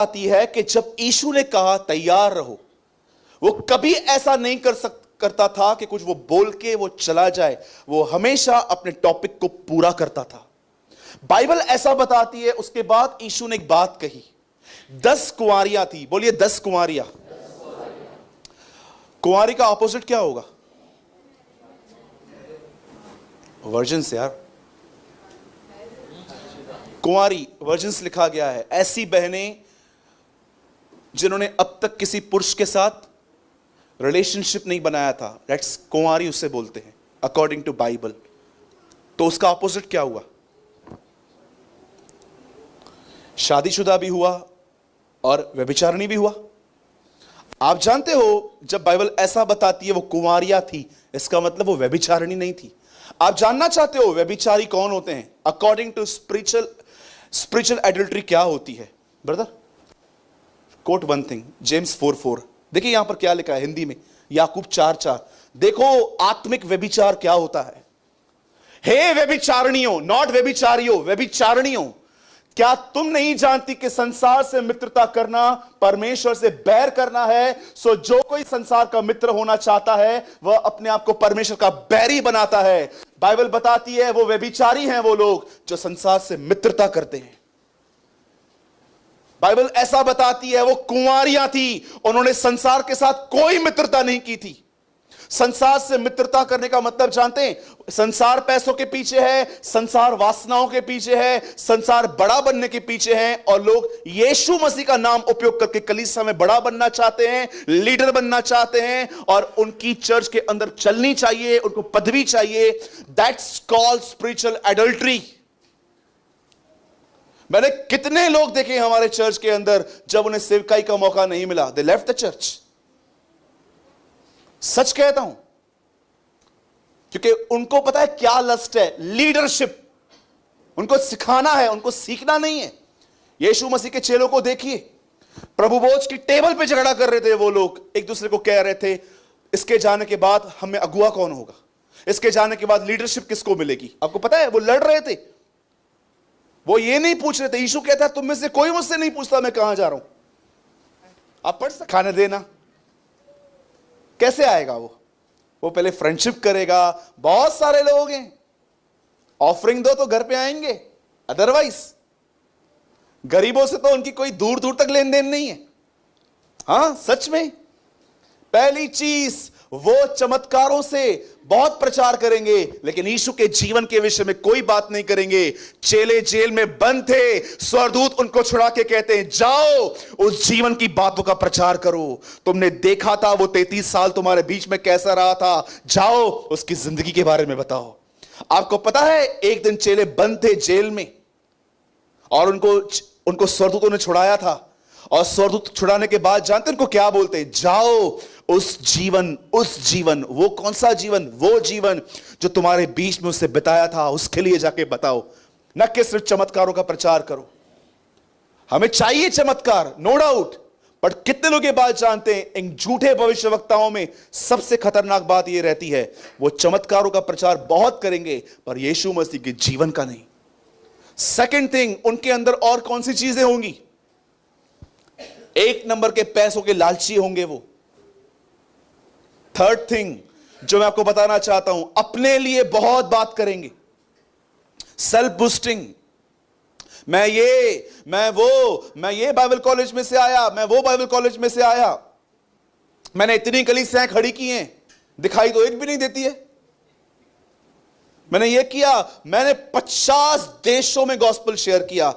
आती है कि जब यीशु ने कहा तैयार रहो, वो कभी ऐसा नहीं करता था कि कुछ वो बोल के वो चला जाए। वो हमेशा अपने टॉपिक को पूरा करता था। बाइबल ऐसा बताती है। उसके बाद यीशु ने एक बात कही। 10 कुंवारियां थी। बोलिए 10 कुंवारियां। कुंवारी का ऑपोजिट क्या होगा? वर्जिन से यार, कुंवारी वर्जिन्स लिखा गया है। ऐसी बहनें जिन्होंने अब तक किसी पुरुष के साथ रिलेशनशिप नहीं बनाया था, लेट्स कुंवारी उसे बोलते हैं अकॉर्डिंग टू बाइबल। तो उसका ऑपोजिट क्या हुआ? शादीशुदा भी हुआ और व्यभिचारिणी भी हुआ। आप जानते हो जब बाइबल ऐसा बताती है वो कुंवारियां थी, इसका मतलब वो व्यभिचारिणी नहीं थी। आप जानना चाहते हो व्यभिचारी कौन होते हैं? अकॉर्डिंग टू स्पिरिचुअल एडल्ट्री क्या होती है? Brother quote one thing, James 4:4। देखिए यहां पर क्या लिखा है हिंदी में, याकूब 4:4। देखो आत्मिक व्यभिचार क्या होता है। हे व्यभिचारिणियों, नॉट व्यभिचारियों, व्यभिचारिणियों, क्या तुम नहीं जानती कि संसार से मित्रता करना परमेश्वर से बैर करना है? सो जो कोई संसार का मित्र होना चाहता है वह अपने आप को परमेश्वर का बैरी बनाता है। बाइबल बताती है वो व्यभिचारी हैं वो लोग जो संसार से मित्रता करते हैं। बाइबल ऐसा बताती है वो कुंवारियां थी, उन्होंने संसार के साथ कोई मित्रता नहीं की थी। संसार से मित्रता करने का मतलब जानते हैं? संसार पैसों के पीछे है, संसार वासनाओं के पीछे है, संसार बड़ा बनने के पीछे है, और लोग यीशु मसीह का नाम उपयोग करके कलीसिया में बड़ा बनना चाहते हैं, लीडर बनना चाहते हैं, और उनकी चर्च के अंदर चलनी चाहिए, उनको पदवी चाहिए। That's called spiritual adultery. मैंने कितने लोग देखे हमारे चर्च के अंदर, जब उन्हें सेवकाई का मौका नहीं मिला, दे लेफ्ट द चर्च। सच कहता हूं, क्योंकि उनको पता है क्या लस्ट है, लीडरशिप। उनको सिखाना है, उनको सीखना नहीं है। यीशु मसीह के चेलों को देखिए, प्रभु भोज की टेबल पे झगड़ा कर रहे थे वो लोग, एक दूसरे को कह रहे थे इसके जाने के बाद हमें अगुआ कौन होगा, इसके जाने के बाद लीडरशिप किसको मिलेगी। आपको पता है वो लड़ रहे थे। वो ये नहीं पूछ रहे थे। यीशु कहता है तुम में से कोई मुझसे नहीं पूछता मैं कहां जा रहा हूं। आप पढ़ सकते, खाने देना कैसे आएगा? वो पहले फ्रेंडशिप करेगा। बहुत सारे लोग हैं, ऑफरिंग दो तो घर पे आएंगे, अदरवाइज गरीबों से तो उनकी कोई दूर दूर तक लेन देन नहीं है। हां सच में। पहली चीज, वो चमत्कारों से बहुत प्रचार करेंगे लेकिन यीशु के जीवन के विषय में कोई बात नहीं करेंगे। चेले जेल में बंद थे, स्वर्गदूत उनको छुड़ा के कहते हैं जाओ उस जीवन की बातों का प्रचार करो। तुमने देखा था वो 33 साल तुम्हारे बीच में कैसा रहा था, जाओ उसकी जिंदगी के बारे में बताओ। आपको पता है एक दिन चेले बंद थे जेल में और उनको स्वर्गदूतों ने छुड़ाया था, और स्वर्गदूत छुड़ाने के बाद जानते उनको क्या बोलते हैं? जाओ उस जीवन, वो कौन सा जीवन? वो जीवन जो तुम्हारे बीच में उससे बिताया था, उसके लिए जाके बताओ। न कि सिर्फ चमत्कारों का प्रचार करो। हमें चाहिए चमत्कार, नो डाउट, बट कितने लोग ये बात जानते हैं? इन झूठे भविष्यवक्ताओं में सबसे खतरनाक बात यह रहती है वो चमत्कारों का प्रचार बहुत करेंगे पर यीशु मसीह के जीवन का नहीं। सेकंड थिंग, उनके अंदर और कौन सी चीजें होंगी? एक नंबर के पैसों के लालची होंगे वो। थर्ड थिंग जो मैं आपको बताना चाहता हूं, अपने लिए बहुत बात करेंगे, सेल्फ बूस्टिंग। मैं ये बाइबल कॉलेज में से आया, मैं वो बाइबल कॉलेज में से आया, मैंने इतनी कलीसियां खड़ी की हैं, दिखाई तो एक भी नहीं देती है। मैंने ये किया, मैंने 50 देशों में गॉस्पेल शेयर किया।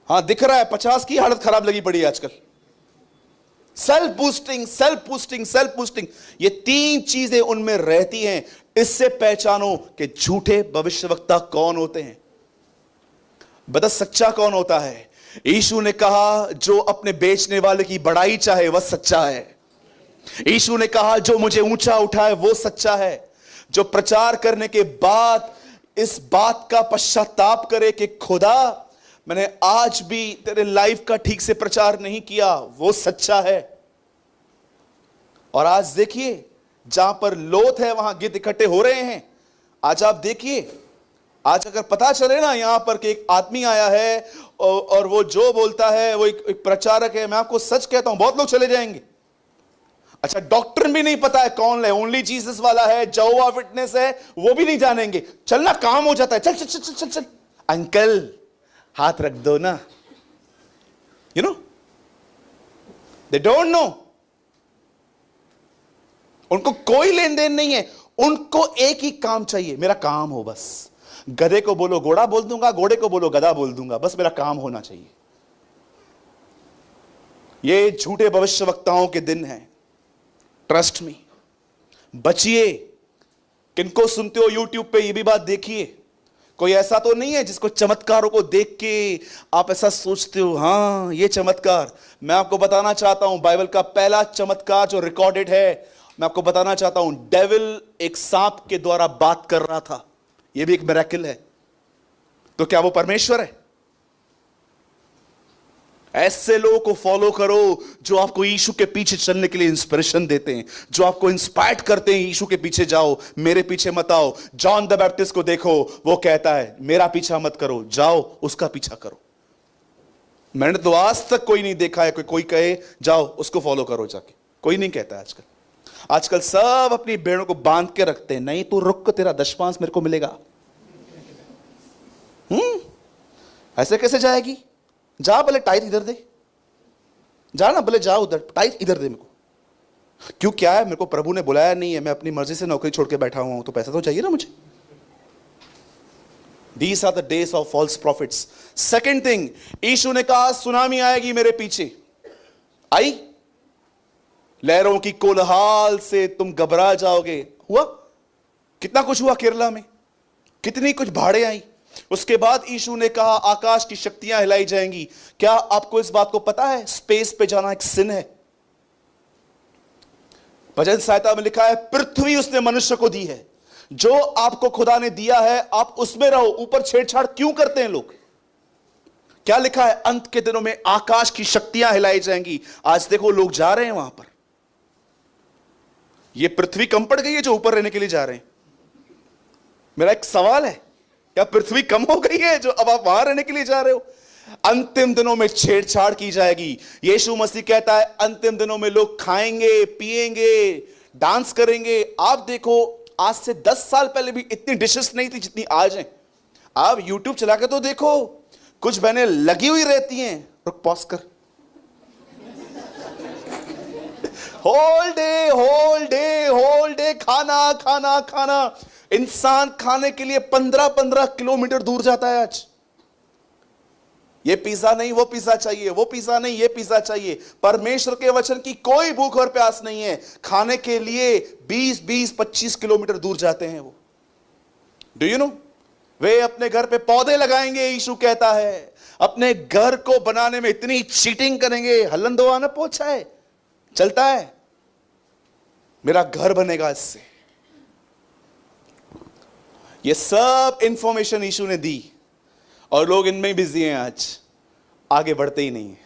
हां दिख रहा है 50 की हालत खराब लगी पड़ी है आजकल। Self boosting, self boosting, self boosting, ये 3 चीजें उनमें रहती हैं। इससे पहचानो कि झूठे भविष्यवक्ता कौन होते हैं। बता सच्चा कौन होता है? यीशु ने कहा जो अपने बेचने वाले की बड़ाई चाहे वह सच्चा है। यीशु ने कहा जो मुझे ऊंचा उठाए वो सच्चा है। जो प्रचार करने के बाद इस बात का पश्चाताप करे कि खुदा मैंने आज भी तेरे लाइफ का ठीक से प्रचार नहीं किया, वो सच्चा है। और आज देखिए जहां पर लोथ है वहां गिद्ध इकट्ठे हो रहे हैं। आज आप देखिए, आज अगर पता चले ना यहां पर कि एक आदमी आया है और वो जो बोलता है वो एक प्रचारक है, मैं आपको सच कहता हूं बहुत लोग चले जाएंगे। अच्छा, डॉक्टर भी नहीं पता है कौन है, ओनली जीसस वाला है, जहोवा विटनेस है, वो भी नहीं जानेंगे। चलना काम हो जाता है, चल चल चल चल चल, चल। अंकल हाथ रख दो ना, you know, they don't know. उनको कोई लेन देन नहीं है, उनको एक ही काम चाहिए, मेरा काम हो बस। गधे को बोलो घोड़ा बोल दूंगा, घोड़े को बोलो गधा बोल दूंगा, बस मेरा काम होना चाहिए। ये झूठे भविष्यवक्ताओं के दिन हैं, ट्रस्ट मी, बचिए। किनको सुनते हो यूट्यूब पे, ये भी बात देखिए। कोई ऐसा तो नहीं है जिसको चमत्कारों को देख के आप ऐसा सोचते हो हां ये चमत्कार। मैं आपको बताना चाहता हूं, बाइबल का पहला चमत्कार जो रिकॉर्डेड है, मैं आपको बताना चाहता हूं, डेविल एक सांप के द्वारा बात कर रहा था। यह भी एक मिरेकल है। तो क्या वो परमेश्वर है? ऐसे लोगों को फॉलो करो जो आपको यीशु के पीछे चलने के लिए इंस्पिरेशन देते हैं, जो आपको इंस्पायर्ड करते हैं यीशु के पीछे जाओ, मेरे पीछे मत आओ। जॉन द बैप्टिस्ट को देखो, वो कहता है मेरा पीछा मत करो, जाओ उसका पीछा करो। मैंने तो आज तक कोई नहीं देखा है कोई कहे जाओ उसको फॉलो करो जाके, कोई नहीं कहता आजकल। आजकल सब अपनी भेड़ों को बांध के रखते हैं, नहीं तू रुक, तेरा दशमांश मेरे को मिलेगा। ऐसे कैसे जाएगी? जा भले टाइट इधर दे, जा ना भले जा उधर, टाइट इधर दे मेरे को। क्यों, क्या है? मेरे को प्रभु ने बुलाया नहीं है, मैं अपनी मर्जी से नौकरी छोड़ के बैठा हुआ हूं, तो पैसा तो चाहिए ना मुझे। These are the days of false prophets. Second thing, यीशु ने कहा सुनामी आएगी मेरे पीछे। आई, लहरों की कोलाहल से तुम घबरा जाओगे। हुआ? कितना कुछ हुआ केरला में, कितनी कुछ बाढ़ें आई। उसके बाद यीशु ने कहा आकाश की शक्तियां हिलाई जाएंगी। क्या आपको इस बात को पता है स्पेस पे जाना एक सिन है? भजन संहिता में लिखा है पृथ्वी उसने मनुष्य को दी है, जो आपको खुदा ने दिया है आप उसमें रहो, ऊपर छेड़छाड़ क्यों करते हैं लोग? क्या लिखा है? अंत के दिनों में आकाश की शक्तियां हिलाई जाएंगी। आज देखो लोग जा रहे हैं वहां पर। यह पृथ्वी कम पड़ गई है जो ऊपर रहने के लिए जा रहे हैं? मेरा एक सवाल है, क्या पृथ्वी कम हो गई है जो अब आप वहां रहने के लिए जा रहे हो? अंतिम दिनों में छेड़छाड़ की जाएगी। यीशु मसीह कहता है अंतिम दिनों में लोग खाएंगे, पिएंगे, डांस करेंगे। आप देखो आज से 10 साल पहले भी इतनी डिशेस नहीं थी जितनी आज हैं। आप YouTube चला के तो देखो, कुछ बहनें लगी हुई रहती हैं। रुक, पॉज कर। Whole day whole day whole day खाना खाना खाना। इंसान खाने के लिए 15-15 किलोमीटर दूर जाता है आज। ये पिज्जा नहीं वो पिज्जा चाहिए, वो पिज्जा नहीं ये पिज्जा चाहिए। परमेश्वर के वचन की कोई भूख और प्यास नहीं है। खाने के लिए 20-25 किलोमीटर दूर जाते हैं वो। डू यू नो, वे अपने घर पे पौधे लगाएंगे। यीशु कहता है अपने घर को बनाने में इतनी चीटिंग करेंगे, हलन दो आना पोछा है, चलता है, मेरा घर बनेगा इससे। ये सब इंफॉर्मेशन यीशु ने दी और लोग इनमें बिजी हैं। आज आगे बढ़ते ही नहीं है।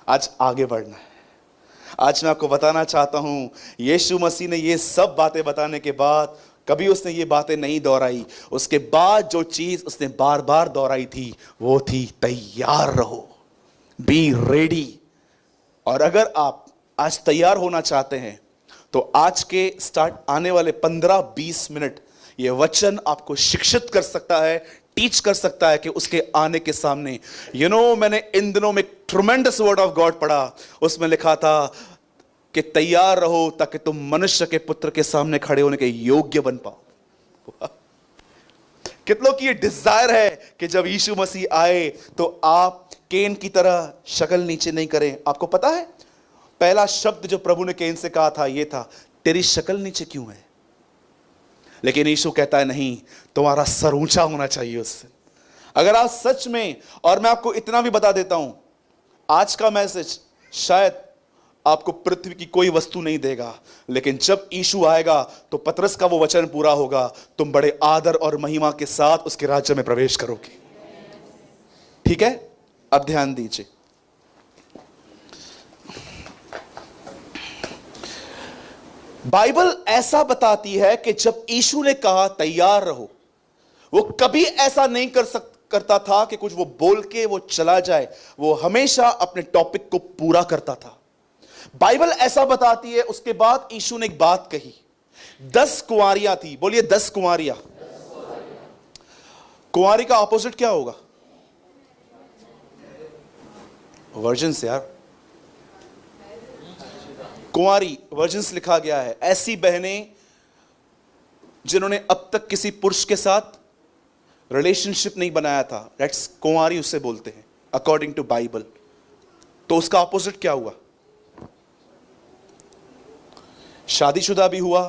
आज आगे बढ़ना है। आज मैं आपको बताना चाहता हूं, यीशु मसीह ने ये सब बातें बताने के बाद कभी उसने ये बातें नहीं दोहराई। उसके बाद जो चीज उसने बार बार दोहराई थी वो थी तैयार रहो, बी रेडी। और अगर आप आज तैयार होना चाहते हैं तो आज के स्टार्ट आने वाले 15-20 मिनट ये वचन आपको शिक्षित कर सकता है, टीच कर सकता है कि उसके आने के सामने। मैंने इन दिनों में ट्रमेंडस वर्ड ऑफ गॉड पढ़ा, उसमें लिखा था कि तैयार रहो ताकि तुम मनुष्य के पुत्र के सामने खड़े होने के योग्य बन पाओ। कितनों की ये डिजायर है कि जब यीशु मसीह आए तो आप केन की तरह शक्ल नीचे नहीं करें। आपको पता है पहला शब्द जो प्रभु ने केन से कहा था ये था, तेरी शक्ल नीचे क्यों है? लेकिन यीशु कहता है नहीं, तुम्हारा सर ऊंचा होना चाहिए उससे। अगर आप सच में, और मैं आपको इतना भी बता देता हूं, आज का मैसेज शायद आपको पृथ्वी की कोई वस्तु नहीं देगा, लेकिन जब यीशु आएगा तो पतरस का वो वचन पूरा होगा, तुम बड़े आदर और महिमा के साथ उसके राज्य में प्रवेश करोगे। ठीक है, अब ध्यान दीजिए। बाइबल ऐसा बताती है कि जब यीशु ने कहा तैयार रहो, वो कभी ऐसा नहीं करता था कि कुछ वो बोल के वो चला जाए। वो हमेशा अपने टॉपिक को पूरा करता था। बाइबल ऐसा बताती है। उसके बाद यीशु ने एक बात कही। 10 कुंवारियां थी। बोलिए 10 कुंवारियां। कुंवारी का ऑपोजिट क्या होगा? वर्जिन्स यार। कुंवारी वर्जिन्स लिखा गया है। ऐसी बहनें जिन्होंने अब तक किसी पुरुष के साथ रिलेशनशिप नहीं बनाया था, दैट्स कुंवारी उसे बोलते हैं अकॉर्डिंग टू बाइबल। तो उसका ऑपोजिट क्या हुआ? शादीशुदा भी हुआ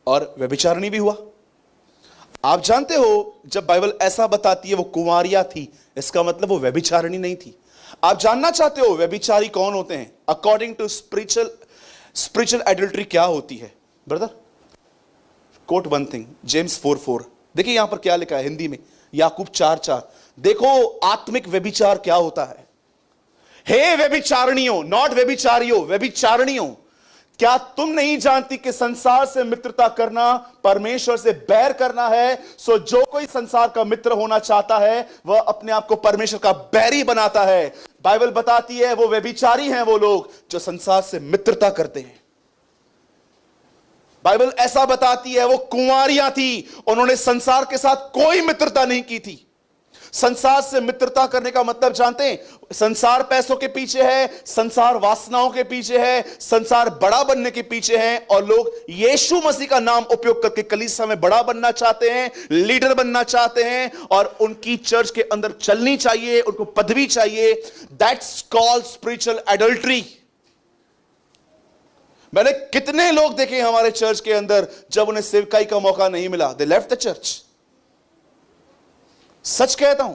और व्यभिचारिणी भी हुआ। आप जानते हो जब बाइबल ऐसा बताती है वो कुंवारियां थी, इसका मतलब वो व्यभिचारिणी नहीं थी। आप जानना चाहते हो व्यभिचारी कौन होते हैं? अकॉर्डिंग टू स्पिरिचुअल एडल्ट्री क्या होती है? Brother quote one thing, James 4:4। देखिए यहां पर क्या लिखा है हिंदी में, याकूब 4:4। देखो आत्मिक व्यभिचार क्या होता है। हे व्यभिचारिणियों, नॉट व्यभिचारियों, व्यभिचारिणियों, क्या तुम नहीं जानती कि संसार से मित्रता करना परमेश्वर से बैर करना है? सो जो कोई संसार का मित्र होना चाहता है वह अपने आप को परमेश्वर का बैरी बनाता है। बाइबल बताती है वो व्यभिचारी हैं वो लोग जो संसार से मित्रता करते हैं। बाइबल ऐसा बताती है वो कुंवारियां थी, उन्होंने संसार के साथ कोई मित्रता नहीं की थी। संसार से मित्रता करने का मतलब जानते हैं? संसार पैसों के पीछे है, संसार वासनाओं के पीछे है, संसार बड़ा बनने के पीछे है, और लोग यीशु मसीह का नाम उपयोग करके कलीसिया में बड़ा बनना चाहते हैं, लीडर बनना चाहते हैं, और उनकी चर्च के अंदर चलनी चाहिए, उनको पदवी चाहिए। That's called spiritual adultery. मैंने कितने लोग देखे हमारे चर्च के अंदर, जब उन्हें सेवकाई का मौका नहीं मिला, दे लेफ्ट द चर्च। सच कहता हूं,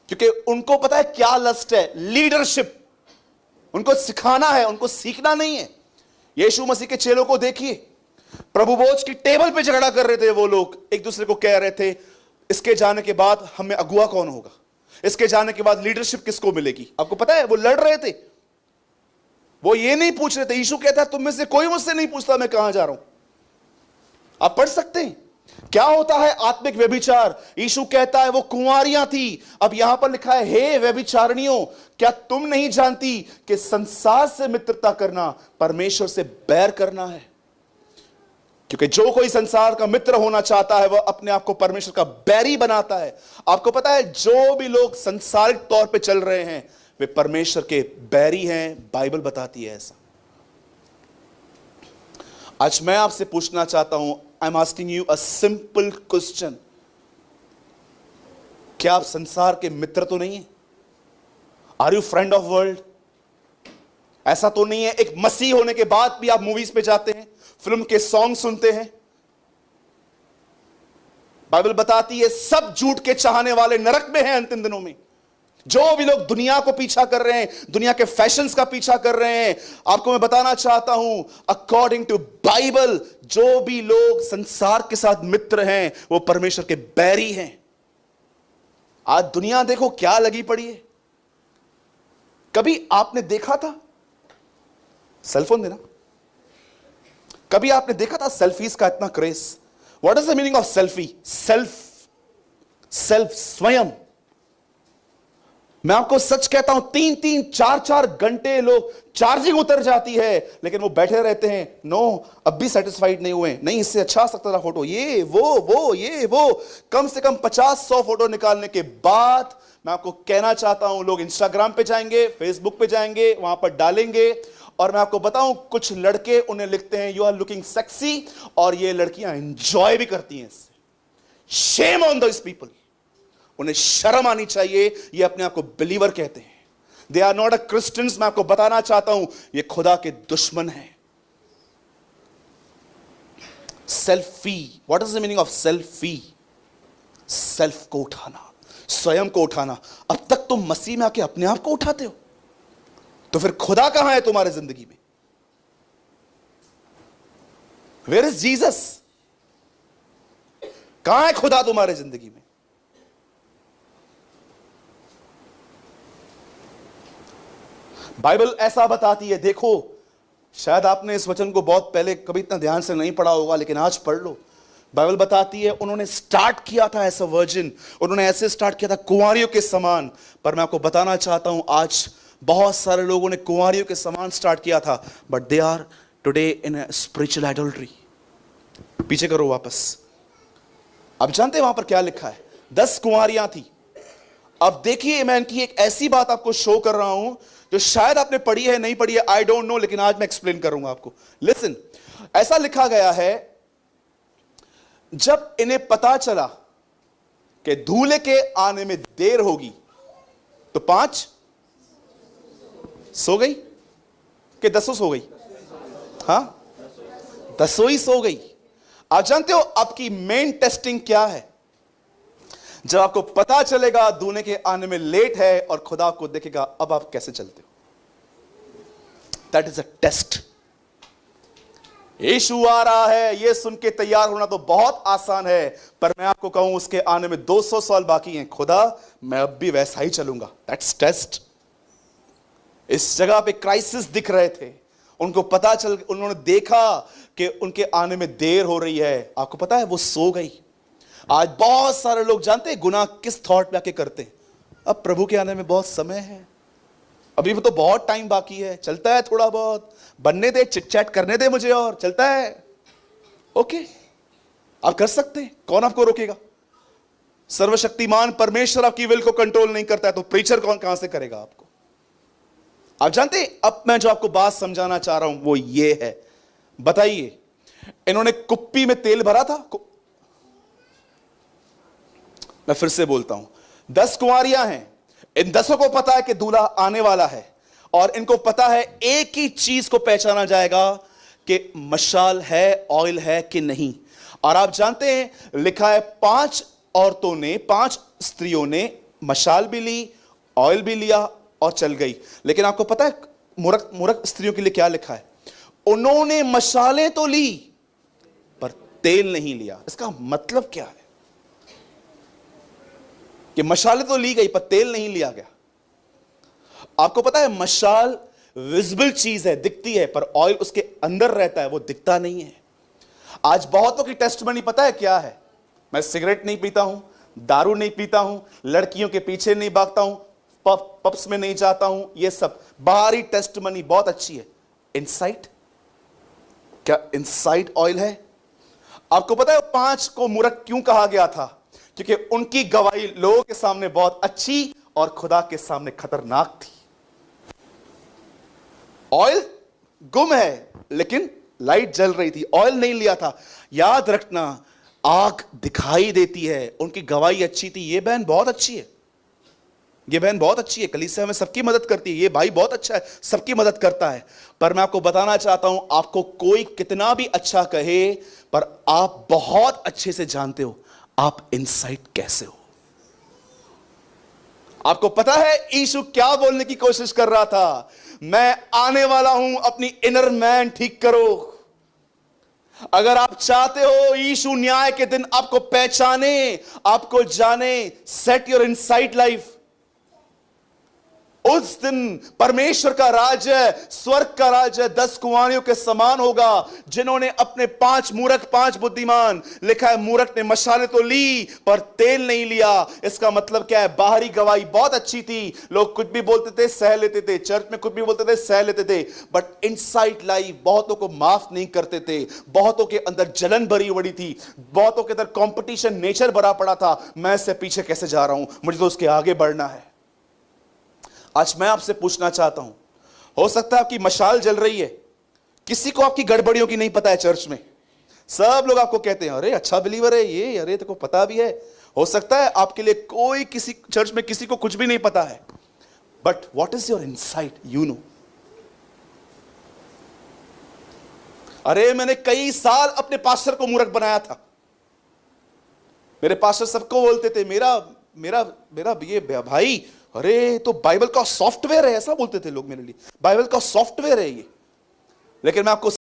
क्योंकि उनको पता है क्या लस्ट है, लीडरशिप। उनको सिखाना है, उनको सीखना नहीं है। यीशु मसीह के चेलों को देखिए, प्रभु भोज की टेबल पे झगड़ा कर रहे थे वो लोग, एक दूसरे को कह रहे थे इसके जाने के बाद हमें अगुआ कौन होगा, इसके जाने के बाद लीडरशिप किसको मिलेगी। आपको पता है वो लड़ रहे थे, वो ये नहीं पूछ रहे थे। यीशु कहता है तुम में से कोई मुझसे नहीं पूछता मैं कहां जा रहा हूं। आप पढ़ सकते हैं क्या होता है आत्मिक व्यभिचार। यीशु कहता है वो कुंवारियां थी। अब यहां पर लिखा है हे व्यभिचारिणियों, क्या तुम नहीं जानती कि संसार से मित्रता करना परमेश्वर से बैर करना है? क्योंकि जो कोई संसार का मित्र होना चाहता है वह अपने आप को परमेश्वर का बैरी बनाता है। आपको पता है जो भी लोग संसारिक तौर पे चल रहे हैं वे परमेश्वर के बैरी हैं। बाइबल बताती है ऐसा। आज मैं आपसे पूछना चाहता हूं, I am asking you a simple question, क्या आप संसार के मित्र तो नहीं है? Are you friend of world? ऐसा तो नहीं है एक मसीह होने के बाद भी आप मूवीज पे जाते हैं, फिल्म के सॉन्ग सुनते हैं? बाइबल बताती है सब झूठ के चाहने वाले नरक में हैं अंतिम दिनों में। जो भी लोग दुनिया को पीछा कर रहे हैं, दुनिया के फैशंस का पीछा कर रहे हैं, आपको मैं बताना चाहता हूं अकॉर्डिंग टू बाइबल जो भी लोग संसार के साथ मित्र हैं वो परमेश्वर के बैरी हैं। आज दुनिया देखो क्या लगी पड़ी है। कभी आपने देखा था, सेलफोन देना, कभी आपने देखा था सेल्फीज का इतना craze? What is the meaning of selfie? Self स्वयं। मैं आपको सच कहता हूं 3-3 4-4 घंटे लोग, चार्जिंग उतर जाती है लेकिन वो बैठे रहते हैं, नो अब भी सेटिस्फाइड नहीं हुए, नहीं इससे अच्छा आ सकता था फोटो, ये वो कम से कम 50-100 फोटो निकालने के बाद मैं आपको कहना चाहता हूं लोग इंस्टाग्राम पे जाएंगे, फेसबुक पे जाएंगे, वहां पर डालेंगे। और मैं आपको बताऊं कुछ लड़के उन्हें लिखते हैं यू आर लुकिंग सेक्सी, और ये लड़कियां एंजॉय भी करती हैं इससे। Shame on those people. उन्हें शर्म आनी चाहिए। ये अपने आप को बिलीवर कहते हैं, they are not a Christians. मैं आपको बताना चाहता हूं ये खुदा के दुश्मन है। Selfie, what is the meaning of selfie? Self को उठाना, स्वयं को उठाना। अब तक तुम मसीह में आके अपने आप को उठाते हो, तो फिर खुदा कहां है तुम्हारे जिंदगी में? Where is Jesus? कहां है खुदा तुम्हारे जिंदगी में? बाइबल ऐसा बताती है, देखो शायद आपने इस वचन को बहुत पहले कभी इतना ध्यान से नहीं पढ़ा होगा लेकिन आज पढ़ लो। बाइबल बताती है उन्होंने स्टार्ट किया था एज अ वर्जिन, उन्होंने ऐसे स्टार्ट किया था कुंवारियों के समान। पर मैं आपको बताना चाहता हूं आज बहुत सारे लोगों ने कुंवारियों के समान स्टार्ट किया था, but they are today in spiritual idolatry. पीछे करो वापस। अब जानते हैं वहां पर क्या लिखा है? 10 कुंवारियां थी। अब देखिए, मैं इनकी एक ऐसी बात आपको शो कर रहा हूं जो शायद आपने पढ़ी है, नहीं पढ़ी है, आई डोंट नो, लेकिन आज मैं एक्सप्लेन करूंगा आपको। लिसन, ऐसा लिखा गया है, जब इन्हें पता चला कि दूल्हे के आने में देर होगी तो 5 सो गई कि 10 सो गई? हां, 10 ही सो गई। आप जानते हो आपकी मेन टेस्टिंग क्या है? जब आपको पता चलेगा दूल्हे के आने में लेट है और खुदा आपको देखेगा, अब आप कैसे चलते हो। That is a test. यीशु आ रहा है, यह सुन के तैयार होना तो बहुत आसान है, पर मैं आपको कहूं उसके आने में 200 साल बाकी हैं। खुदा, मैं अब भी वैसा ही चलूंगा। That's test. इस जगह पे क्राइसिस दिख रहे थे, उनको पता चल, उन्होंने देखा कि उनके आने में देर हो रही है। आपको पता है वो सो गई। आज बहुत सारे लोग जानते हैं गुनाह किस थॉट में आके करते हैं? अब प्रभु के आने में बहुत समय है, अभी तो बहुत टाइम बाकी है, चलता है थोड़ा बहुत, बनने दे, चिट चैट करने दे मुझे, और चलता है। ओके, आप कर सकते हैं, कौन आपको रोकेगा? सर्वशक्तिमान परमेश्वर आपकी विल को कंट्रोल नहीं करता है तो प्रीचर कौन कहां से करेगा आपको? आप जानते हैं, अब मैं जो आपको बात समझाना चाह रहा हूं वो ये है। बताइए, इन्होंने कुप्पी में तेल भरा था। मैं फिर से बोलता हूं, 10 कुंवारियां हैं, इन 10 को पता है कि दूल्हा आने वाला है, और इनको पता है एक ही चीज को पहचाना जाएगा कि मशाल है, ऑयल है कि नहीं। और आप जानते हैं लिखा है 5 औरतों ने, 5 स्त्रियों ने मशाल भी ली, ऑयल भी लिया और चल गई। लेकिन आपको पता है मूर्ख स्त्रियों के लिए क्या लिखा है? उन्होंने मशालें तो ली पर तेल नहीं लिया। इसका मतलब क्या है? कि मशालें तो ली गई पर तेल नहीं लिया गया। आपको पता है मशाल विजिबल चीज है, दिखती है, पर ऑयल उसके अंदर रहता है, वो दिखता नहीं है। आज बहुतों की टेस्टमनी पता है क्या है? मैं सिगरेट नहीं पीता हूं, दारू नहीं पीता हूं, लड़कियों के पीछे नहीं भागता हूं, पब्स में नहीं जाता हूं, ये सब बाहरी टेस्टमनी बहुत अच्छी है। इनसाइड, क्या इनसाइड ऑयल है? आपको पता है 5 को मूर्ख क्यों कहा गया था? क्योंकि उनकी गवाही लोगों के सामने बहुत अच्छी और खुदा के सामने खतरनाक थी। ऑयल गुम है लेकिन लाइट जल रही थी, ऑयल नहीं लिया था। याद रखना, आग दिखाई देती है। उनकी गवाही अच्छी थी। ये बहन बहुत अच्छी है, ये बहन बहुत अच्छी है, कलीसिया में सबकी मदद करती है, ये भाई बहुत अच्छा है, सबकी मदद करता है। पर मैं आपको बताना चाहता हूं, आपको कोई कितना भी अच्छा कहे, पर आप बहुत अच्छे से जानते हो आप इनसाइड कैसे हो। आपको पता है यीशु क्या बोलने की कोशिश कर रहा था? मैं आने वाला हूं, अपनी इनर मैन ठीक करो। अगर आप चाहते हो यीशु न्याय के दिन आपको पहचाने, आपको जाने, सेट योर इनसाइड लाइफ। उस दिन परमेश्वर का राज्य, स्वर्ग का राज्य 10 कुंवारियों के समान होगा, जिन्होंने अपने 5 मूर्ख 5 बुद्धिमान, लिखा है मूर्ख ने मशाले तो ली पर तेल नहीं लिया। इसका मतलब क्या है? बाहरी गवाही बहुत अच्छी थी, लोग कुछ भी बोलते थे सह लेते थे, चर्च में कुछ भी बोलते थे सह लेते थे, बट इनसाइड लाइफ बहुतों को माफ नहीं करते थे। बहुतों के अंदर जलन भरी पड़ी थी, बहुतों के अंदर कंपटीशन नेचर भरा पड़ा था। मैं इससे पीछे कैसे जा रहा हूं, मुझे तो उसके आगे बढ़ना है। आज मैं आपसे पूछना चाहता हूं, हो सकता है आपकी मशाल जल रही है, किसी को आपकी गड़बड़ियों की नहीं पता है। चर्च में सब लोग आपको कहते हैं अरे अच्छा बिलीवर है ये, अरे तेरे को पता भी है। हो सकता है आपके लिए कोई किसी चर्च में किसी को कुछ भी नहीं पता है, but what is your insight? You know. अरे मैंने कई साल अपने पास्टर को मूर्ख बनाया था। मेरे पास्टर सबको बोलते थे मेरा मेरा मेरा ये भाई, अरे तो बाइबल का सॉफ्टवेयर है, ऐसा बोलते थे लोग मेरे लिए, बाइबल का सॉफ्टवेयर है ये। लेकिन मैं आपको